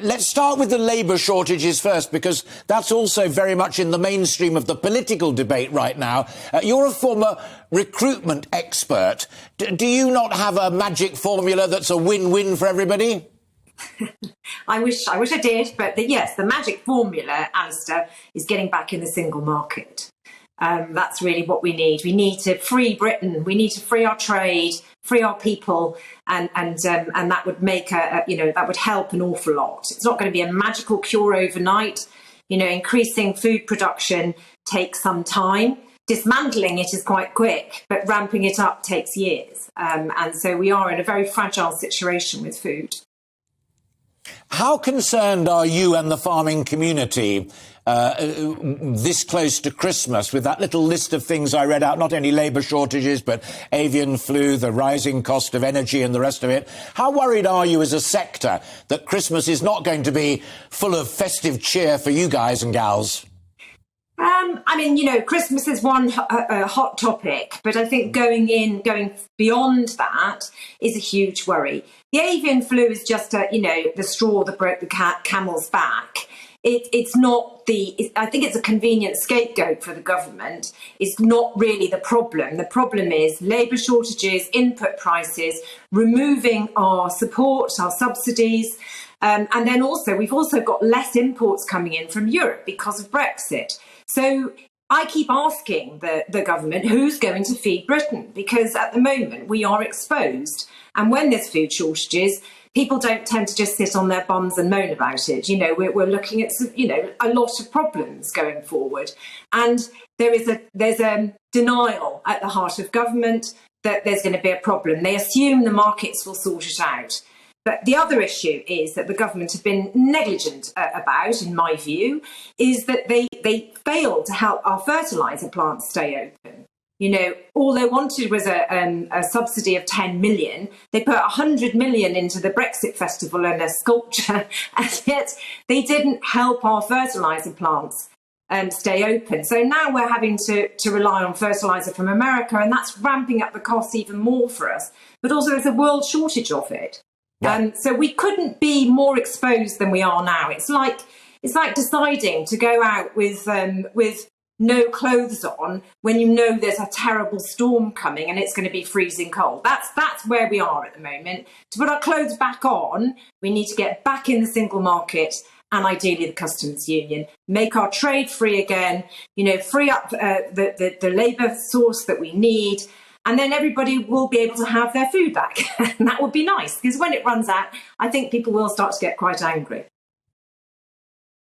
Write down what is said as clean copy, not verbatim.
Let's start with the labour shortages first, because that's also very much in the mainstream of the political debate right now. You're a former recruitment expert. Do you not have a magic formula that's a win-win for everybody? I wish I did, but yes, the magic formula, Alistair, is getting back in the single market. That's really what we need. We need to free Britain. We need to free our trade, free our people, and that would make that would help an awful lot. It's not going to be a magical cure overnight. Increasing food production takes some time. Dismantling it is quite quick, but ramping it up takes years. And so we are in a very fragile situation with food. How concerned are you and the farming community this close to Christmas with that little list of things I read out, not only labour shortages, but avian flu, the rising cost of energy and the rest of it? How worried are you as a sector that Christmas is not going to be full of festive cheer for you guys and gals? Christmas is one hot topic, but I think going beyond that is a huge worry. The avian flu is just the straw that broke the camel's back. It's not I think it's a convenient scapegoat for the government. It's not really the problem. The problem is labour shortages, input prices, removing our support, our subsidies. And then we've also got less imports coming in from Europe because of Brexit. So I keep asking the government who's going to feed Britain, because at the moment we are exposed. And when there's food shortages, people don't tend to just sit on their bums and moan about it. We're looking at a lot of problems going forward, and there's a denial at the heart of government that there's going to be a problem. They assume the markets will sort it out. But the other issue is that the government have been negligent about, in my view, is that they failed to help our fertiliser plants stay open. All they wanted was a subsidy of 10 million. They put 100 million into the Brexit festival and a sculpture, and yet they didn't help our fertiliser plants stay open. So now we're having to rely on fertiliser from America, and that's ramping up the costs even more for us. But also there's a world shortage of it. Yeah. So we couldn't be more exposed than we are now. It's like deciding to go out with no clothes on when there's a terrible storm coming and it's going to be freezing cold. That's where we are at the moment. To put our clothes back on, we need to get back in the single market and ideally the customs union, make our trade free again, free up the labour source that we need. And then everybody will be able to have their food back. And that would be nice, because when it runs out, I think people will start to get quite angry.